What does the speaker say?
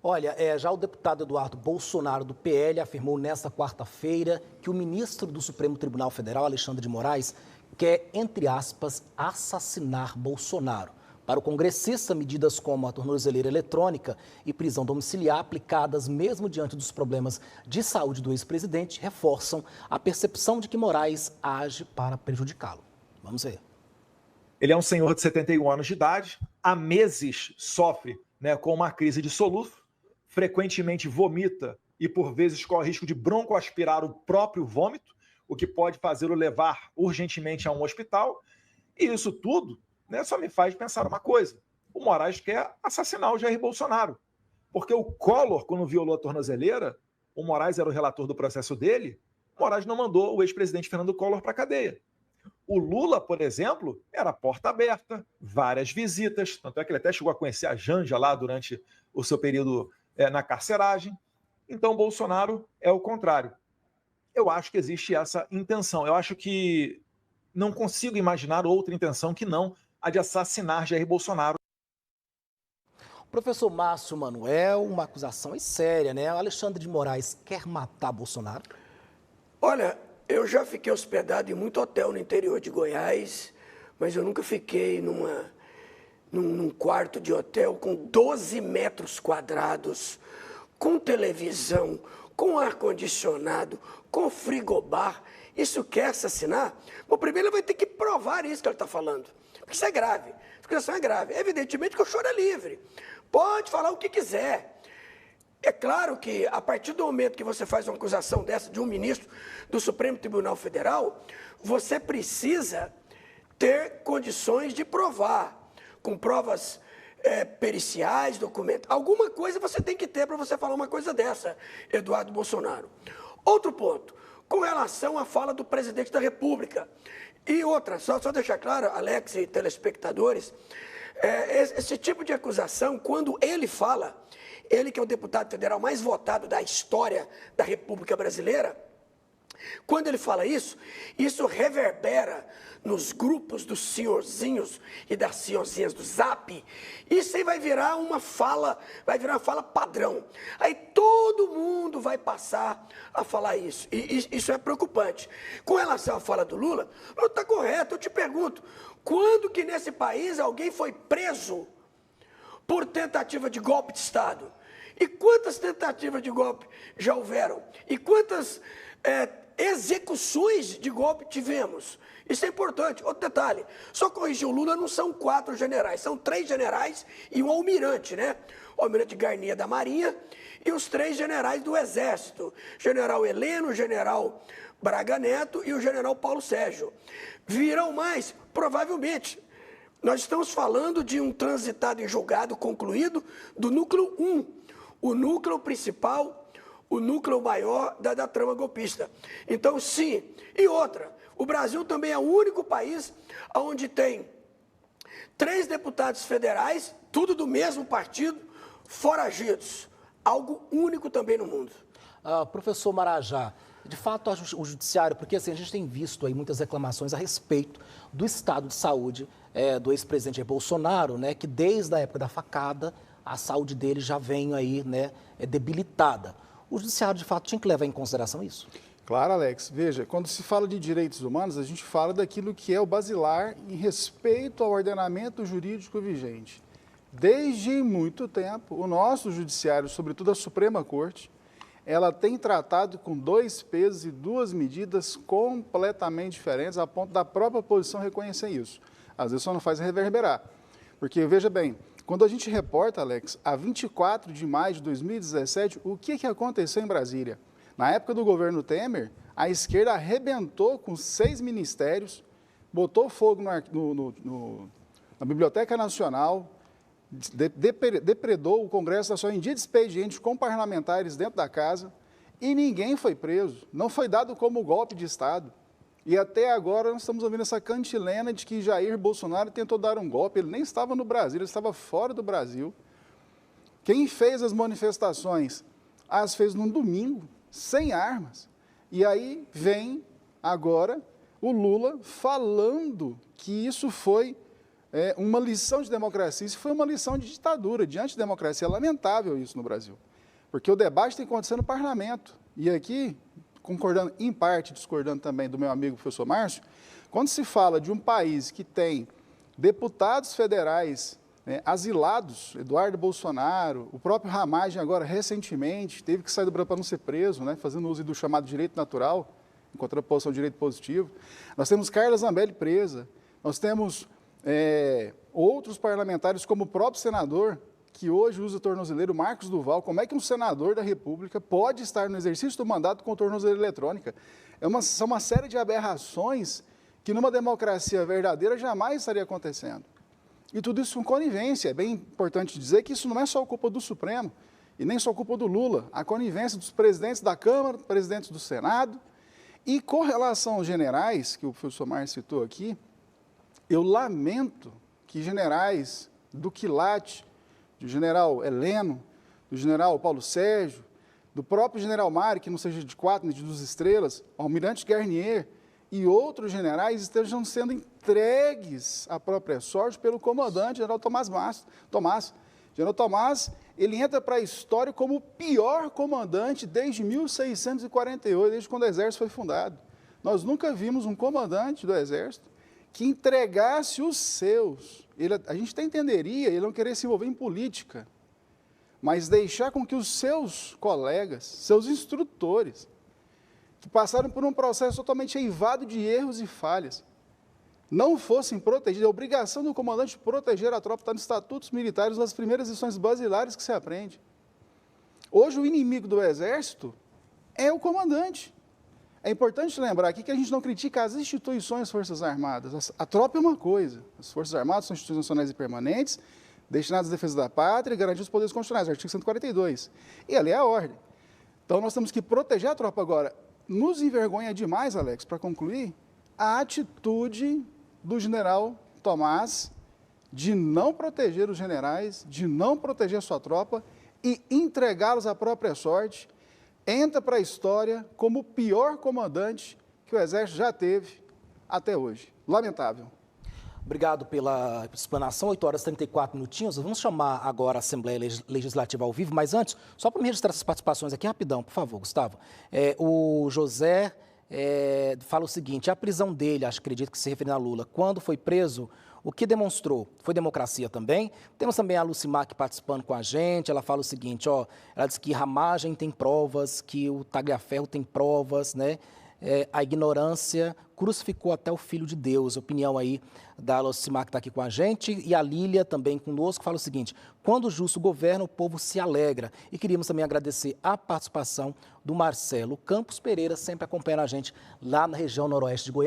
Olha, já o deputado Eduardo Bolsonaro, do PL, afirmou nesta quarta-feira que o ministro do Supremo Tribunal Federal, Alexandre de Moraes, quer, entre aspas, assassinar Bolsonaro. Para o congressista, medidas como a tornozeleira eletrônica e prisão domiciliar aplicadas mesmo diante dos problemas de saúde do ex-presidente reforçam a percepção de que Moraes age para prejudicá-lo. Vamos ver. Ele é um senhor de 71 anos de idade, há meses sofre com uma crise de soluço, frequentemente vomita e por vezes corre risco de broncoaspirar o próprio vômito, o que pode fazê-lo levar urgentemente a um hospital. E isso tudo só me faz pensar uma coisa: o Moraes quer assassinar o Jair Bolsonaro, porque o Collor, quando violou a tornozeleira, o Moraes era o relator do processo dele, o Moraes não mandou o ex-presidente Fernando Collor para a cadeia. O Lula, por exemplo, era porta aberta, várias visitas, tanto é que ele até chegou a conhecer a Janja lá durante o seu período na carceragem. Então, o Bolsonaro é o contrário. Eu acho que existe essa intenção. Eu acho que não consigo imaginar outra intenção que não a de assassinar Jair Bolsonaro. Professor Márcio Manuel, uma acusação séria, né? O Alexandre de Moraes quer matar Bolsonaro? Olha, eu já fiquei hospedado em muito hotel no interior de Goiás, mas eu nunca fiquei num quarto de hotel com 12 metros quadrados, com televisão, com ar-condicionado, com frigobar. Isso quer assassinar? Bom, primeiro ele vai ter que provar isso que ele está falando, porque isso é grave, a acusação é grave. Evidentemente que o choro é livre, pode falar o que quiser. É claro que, a partir do momento que você faz uma acusação dessa de um ministro do Supremo Tribunal Federal, você precisa ter condições de provar, com provas periciais, documentos. Alguma coisa você tem que ter para você falar uma coisa dessa, Eduardo Bolsonaro. Outro ponto, com relação à fala do presidente da República. E outra, só deixar claro, Alex e telespectadores, esse tipo de acusação, quando ele fala, ele que é o deputado federal mais votado da história da República Brasileira, quando ele fala isso reverbera nos grupos dos senhorzinhos e das senhorzinhas do Zap. Isso aí vai virar uma fala padrão. Aí todo mundo vai passar a falar isso. E isso é preocupante. Com relação à fala do Lula, não está correto. Eu te pergunto, quando que nesse país alguém foi preso por tentativa de golpe de Estado? E quantas tentativas de golpe já houveram? E quantas execuções de golpe tivemos? Isso é importante. Outro detalhe, só corrigir o Lula, não são 4 generais, são 3 generais e um almirante, né? O almirante Garnier da Marinha e os 3 generais do Exército. General Heleno, general Braga Neto e o general Paulo Sérgio. Virão mais? Provavelmente. Nós estamos falando de um transitado em julgado concluído do núcleo 1, o núcleo principal, o núcleo maior da trama golpista. Então, sim. E outra, o Brasil também é o único país onde tem 3 deputados federais, tudo do mesmo partido, foragidos. Algo único também no mundo. Professor Marajá, de fato, o judiciário, porque assim, a gente tem visto aí muitas reclamações a respeito do estado de saúde do ex-presidente Bolsonaro, né, que desde a época da facada, a saúde dele já vem aí, né, debilitada. O judiciário, de fato, tinha que levar em consideração isso? Claro, Alex. Veja, quando se fala de direitos humanos, a gente fala daquilo que é o basilar em respeito ao ordenamento jurídico vigente. Desde muito tempo, o nosso judiciário, sobretudo a Suprema Corte, ela tem tratado com 2 pesos e 2 medidas completamente diferentes, a ponto da própria oposição reconhecer isso. Às vezes só não faz reverberar. Porque, veja bem, quando a gente reporta, Alex, a 24 de maio de 2017, o que aconteceu em Brasília? Na época do governo Temer, a esquerda arrebentou com 6 ministérios, botou fogo na Biblioteca Nacional, depredou o Congresso Nacional em dia de expediente com parlamentares dentro da casa e ninguém foi preso. Não foi dado como golpe de Estado. E até agora nós estamos ouvindo essa cantilena de que Jair Bolsonaro tentou dar um golpe. Ele nem estava no Brasil, ele estava fora do Brasil. Quem fez as manifestações as fez num domingo, sem armas. E aí vem agora o Lula falando que isso foi uma lição de democracia. Isso foi uma lição de ditadura, de antidemocracia. É lamentável isso no Brasil, porque o debate tem que acontecer no parlamento. E aqui, concordando em parte, discordando também do meu amigo professor Márcio, quando se fala de um país que tem deputados federais, né, asilados, Eduardo Bolsonaro, o próprio Ramagem agora recentemente teve que sair do Brasil para não ser preso, né, fazendo uso do chamado direito natural, em contraposição ao direito positivo. Nós temos Carla Zambelli presa, nós temos outros parlamentares, como o próprio senador, que hoje usa tornozeleiro, Marcos Duval. Como é que um senador da República pode estar no exercício do mandato com tornozeleira eletrônica? São uma série de aberrações que numa democracia verdadeira jamais estaria acontecendo. E tudo isso com conivência. É bem importante dizer que isso não é só culpa do Supremo e nem só culpa do Lula. A conivência dos presidentes da Câmara, presidentes do Senado. E com relação aos generais, que o professor Márcio citou aqui, eu lamento que generais do quilate, do general Heleno, do general Paulo Sérgio, do próprio general Mário, que não seja de 4 nem de 2 estrelas, o almirante Garnier e outros generais estejam sendo entregues à própria sorte pelo comandante, general Tomás. General Tomás, ele entra para a história como o pior comandante desde 1648, desde quando o Exército foi fundado. Nós nunca vimos um comandante do Exército que entregasse os seus. A gente até entenderia ele não querer se envolver em política, mas deixar com que os seus colegas, seus instrutores, que passaram por um processo totalmente eivado de erros e falhas, não fossem protegidos. A obrigação do comandante de proteger a tropa está nos estatutos militares, nas primeiras lições basilares que se aprende. Hoje, o inimigo do Exército é o comandante. É importante lembrar aqui que a gente não critica as instituições das Forças Armadas. A tropa é uma coisa. As Forças Armadas são instituições nacionais e permanentes, destinadas à defesa da pátria e garantir os poderes constitucionais, artigo 142. E ali é a ordem. Então, nós temos que proteger a tropa. Agora, nos envergonha demais, Alex, para concluir, a atitude do general Tomás de não proteger os generais, de não proteger a sua tropa e entregá-los à própria sorte, entra para a história como o pior comandante que o Exército já teve até hoje. Lamentável. Obrigado pela explanação, 8 horas e 34 minutinhos. Vamos chamar agora a Assembleia Legislativa ao vivo, mas antes, só para me registrar essas participações aqui rapidão, por favor, Gustavo. O José fala o seguinte: a prisão dele, acredito que se referindo a Lula, quando foi preso, o que demonstrou? Foi democracia também? Temos também a Lucimar participando com a gente, ela fala o seguinte, ela diz que Ramagem tem provas, que o Tagliaferro tem provas, né? A ignorância crucificou até o Filho de Deus. Opinião aí da Lucimar, que está aqui com a gente, e a Lília também conosco, fala o seguinte: quando o justo governa, o povo se alegra. E queríamos também agradecer a participação do Marcelo Campos Pereira, sempre acompanhando a gente lá na região noroeste de Goiás.